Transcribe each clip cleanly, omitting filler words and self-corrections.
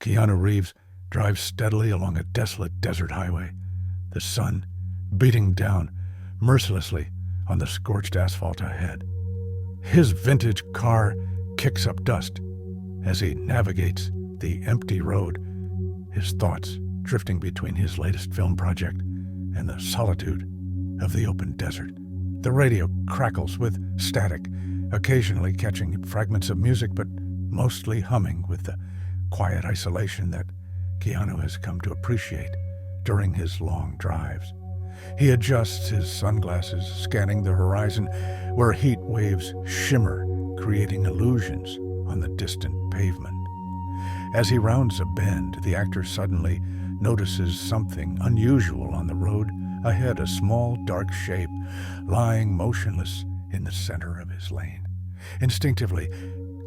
Keanu Reeves drives steadily along a desolate desert highway, the sun beating down mercilessly on the scorched asphalt ahead. His vintage car kicks up dust as he navigates the empty road, his thoughts drifting between his latest film project and the solitude of the open desert. The radio crackles with static, occasionally catching fragments of music, but mostly humming with the quiet isolation that Keanu has come to appreciate during his long drives. He adjusts his sunglasses, scanning the horizon where heat waves shimmer, creating illusions on the distant pavement. As he rounds a bend, the actor suddenly notices something unusual on the road ahead, a small, dark shape lying motionless in the center of his lane. Instinctively,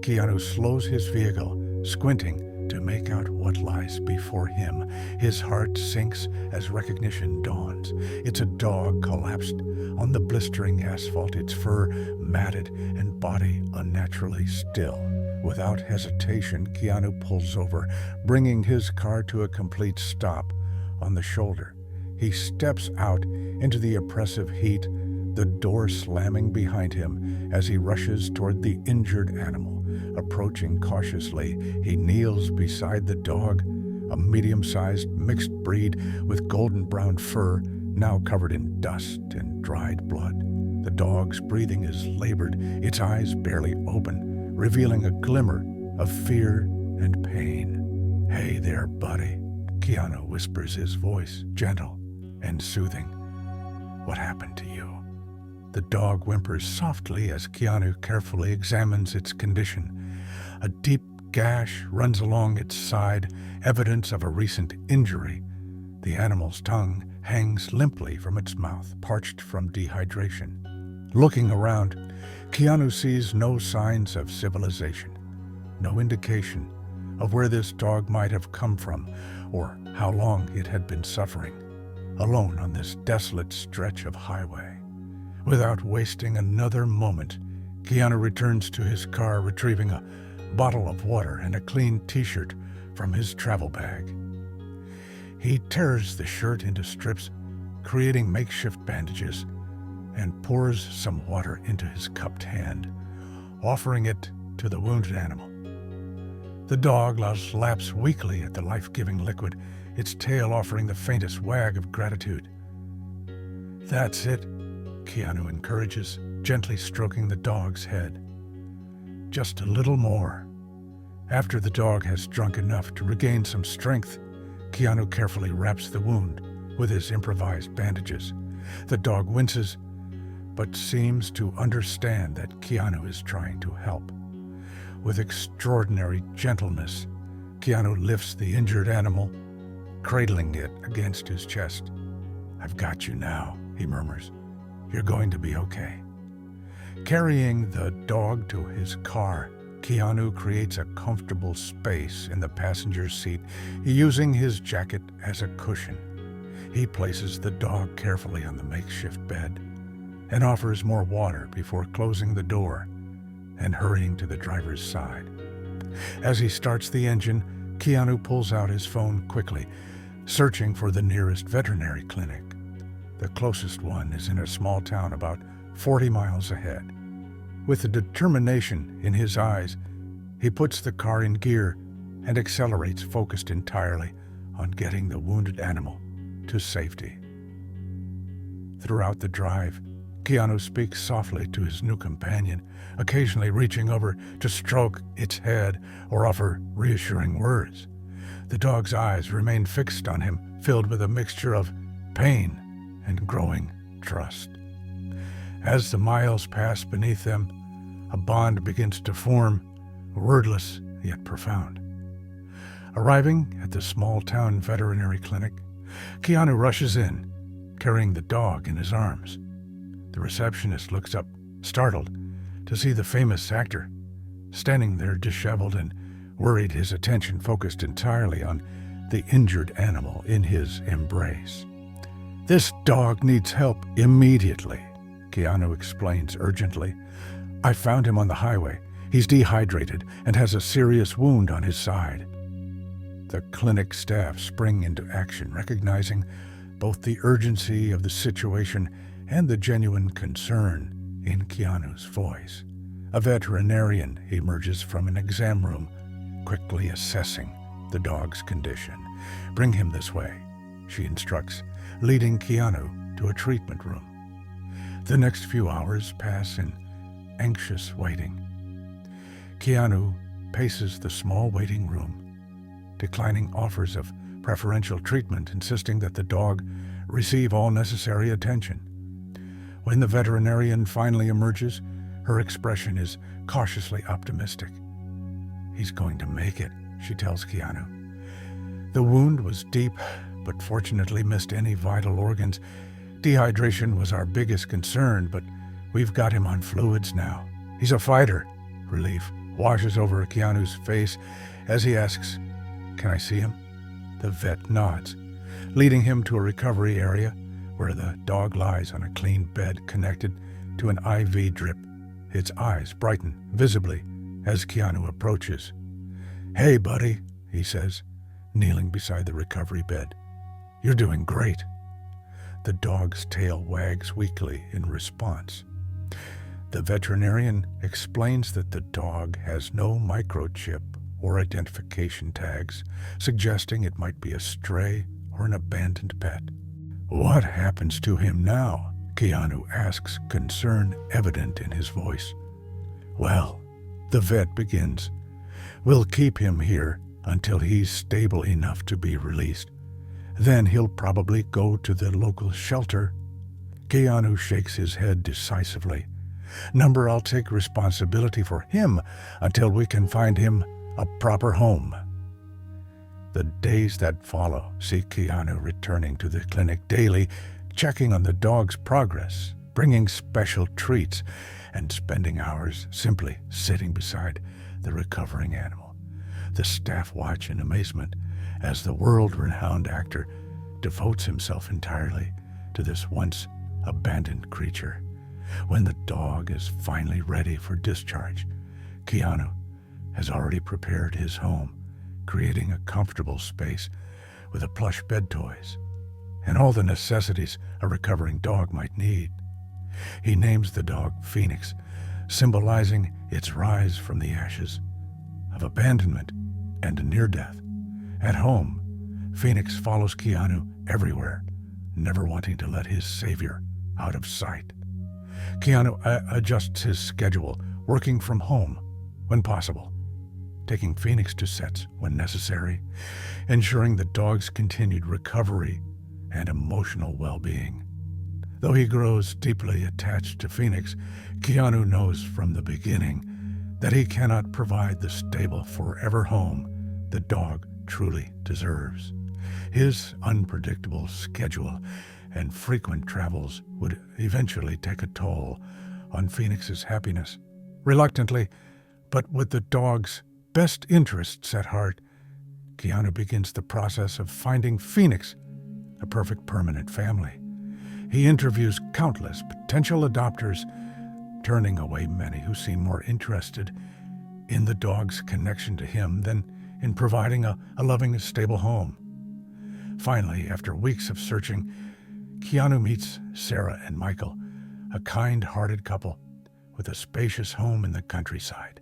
Keanu slows his vehicle, squinting to make out what lies before him. His heart sinks as recognition dawns. It's a dog collapsed on the blistering asphalt, its fur matted and body unnaturally still. Without hesitation, Keanu pulls over, bringing his car to a complete stop on the shoulder. He steps out into the oppressive heat, the door slamming behind him as he rushes toward the injured animal. Approaching cautiously, he kneels beside the dog, a medium-sized mixed breed with golden-brown fur now covered in dust and dried blood. The dog's breathing is labored, its eyes barely open, revealing a glimmer of fear and pain. "Hey there, buddy," Keanu whispers, his voice gentle and soothing. "What happened to you?" The dog whimpers softly as Keanu carefully examines its condition. A deep gash runs along its side, evidence of a recent injury. The animal's tongue hangs limply from its mouth, parched from dehydration. Looking around, Keanu sees no signs of civilization, no indication of where this dog might have come from or how long it had been suffering, alone on this desolate stretch of highway. Without wasting another moment, Keanu returns to his car, retrieving a bottle of water and a clean t-shirt from his travel bag. He tears the shirt into strips, creating makeshift bandages, and pours some water into his cupped hand, offering it to the wounded animal. The dog laps weakly at the life-giving liquid, its tail offering the faintest wag of gratitude. "That's it," Keanu encourages, gently stroking the dog's head. "Just a little more." After the dog has drunk enough to regain some strength, Keanu carefully wraps the wound with his improvised bandages. The dog winces, but seems to understand that Keanu is trying to help. With extraordinary gentleness, Keanu lifts the injured animal, cradling it against his chest. "I've got you now," he murmurs. "You're going to be okay." Carrying the dog to his car, Keanu creates a comfortable space in the passenger seat, using his jacket as a cushion. He places the dog carefully on the makeshift bed and offers more water before closing the door and hurrying to the driver's side. As he starts the engine, Keanu pulls out his phone quickly, searching for the nearest veterinary clinic. The closest one is in a small town about 40 miles ahead. With the determination in his eyes, he puts the car in gear and accelerates, focused entirely on getting the wounded animal to safety. Throughout the drive, Keanu speaks softly to his new companion, occasionally reaching over to stroke its head or offer reassuring words. The dog's eyes remain fixed on him, filled with a mixture of pain and growing trust. As the miles pass beneath them, a bond begins to form, wordless yet profound. Arriving at the small-town veterinary clinic, Keanu rushes in, carrying the dog in his arms. The receptionist looks up, startled, to see the famous actor standing there disheveled and worried, his attention focused entirely on the injured animal in his embrace. "This dog needs help immediately," Keanu explains urgently. "I found him on the highway. He's dehydrated and has a serious wound on his side." The clinic staff spring into action, recognizing both the urgency of the situation and the genuine concern in KEANU's voice. A veterinarian emerges from an exam room, quickly assessing the dog's condition. "Bring him this way," she instructs, leading KEANU to a treatment room. The next few hours pass in anxious waiting. KEANU paces the small waiting room, declining offers of preferential treatment, insisting that the dog receive all necessary attention. When the veterinarian finally emerges, her expression is cautiously optimistic. "He's going to make it," she tells KEANU. The wound was deep, but fortunately missed any vital organs. Dehydration was our biggest concern, but we've got him on fluids now. He's a fighter. Relief washes over KEANU's face as he asks, "Can I see him?" The vet nods, leading him to a recovery area where the dog lies on a clean bed connected to an IV drip. Its eyes brighten visibly as KEANU approaches. "Hey, buddy," he says, kneeling beside the recovery bed. "You're doing great." The dog's tail wags weakly in response. The veterinarian explains that the dog has no microchip or identification tags, suggesting it might be a stray or an abandoned pet. "What happens to him now?" KEANU asks, concern evident in his voice. "Well," the vet begins, "we'll keep him here until he's stable enough to be released. Then he'll probably go to the local shelter." KEANU shakes his head decisively. "Number, I'll take responsibility for him until we can find him a proper home." The days that follow see KEANU returning to the clinic daily, checking on the dog's progress, bringing special treats, and spending hours simply sitting beside the recovering animal. The staff watch in amazement as the world-renowned actor devotes himself entirely to this once abandoned creature. When the dog is finally ready for discharge, KEANU has already prepared his home, creating a comfortable space with a plush bed toys and all the necessities a recovering dog might need. He names the dog Phoenix, symbolizing its rise from the ashes of abandonment and near-death. At home, Phoenix follows KEANU everywhere, never wanting to let his savior out of sight. KEANU adjusts his schedule, working from home when possible, taking Phoenix to sets when necessary, ensuring the dog's continued recovery and emotional well-being. Though he grows deeply attached to Phoenix, KEANU knows from the beginning that he cannot provide the stable, forever home the dog truly deserves. His unpredictable schedule and frequent travels would eventually take a toll on Phoenix's happiness. Reluctantly, but with the dog's best interests at heart, KEANU begins the process of finding Phoenix a perfect permanent family. He interviews countless potential adopters, turning away many who seem more interested in the dog's connection to him than in providing a loving, stable home. Finally, after weeks of searching, KEANU meets Sarah and Michael, a kind-hearted couple with a spacious home in the countryside.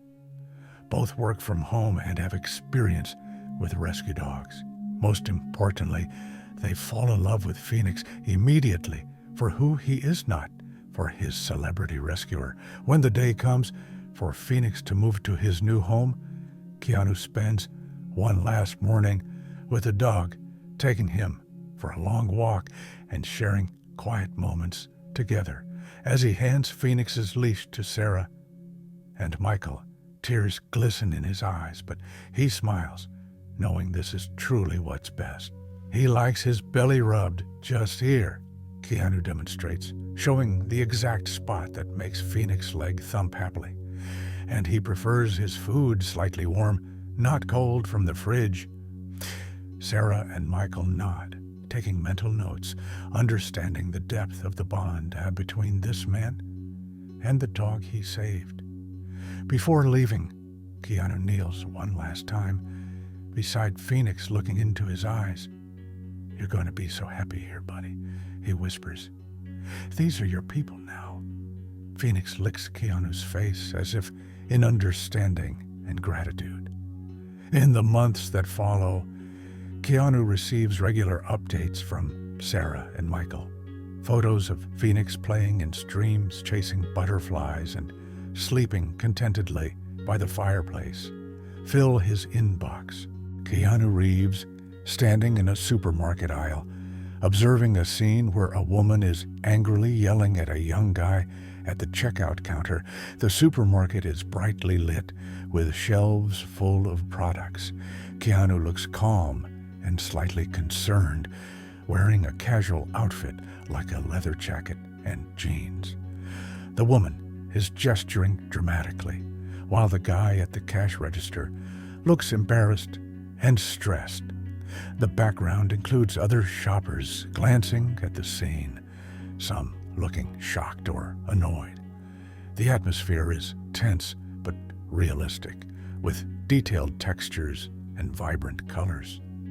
Both work from home and have experience with rescue dogs. Most importantly, they fall in love with Phoenix immediately for who he is not, for his celebrity rescuer. When the day comes for Phoenix to move to his new home, KEANU spends one last morning with the dog, taking him for a long walk and sharing quiet moments together. As he hands Phoenix's leash to Sarah and Michael, tears glisten in his eyes, but he smiles, knowing this is truly what's best. He likes his belly rubbed just here, KEANU demonstrates, showing the exact spot that makes Phoenix's leg thump happily. And he prefers his food slightly warm, not cold from the fridge. Sarah and Michael nod, taking mental notes, understanding the depth of the bond between this man and the dog he saved. Before leaving, KEANU kneels one last time beside Phoenix looking into his eyes. "You're going to be so happy here, buddy," he whispers. "These are your people now." Phoenix licks Keanu's face as if in understanding and gratitude. In the months that follow, Keanu receives regular updates from Sarah and Michael. Photos of Phoenix playing in streams, chasing butterflies, and sleeping contentedly by the fireplace fill his inbox. Keanu Reeves, standing in a supermarket aisle, observing a scene where a woman is angrily yelling at a young guy at the checkout counter. The supermarket is brightly lit with shelves full of products. Keanu looks calm and slightly concerned, wearing a casual outfit like a leather jacket and jeans. The woman is gesturing dramatically, while the guy at the cash register looks embarrassed and stressed. The background includes other shoppers glancing at the scene, some looking shocked or annoyed. The atmosphere is tense but realistic, with detailed textures and vibrant colors.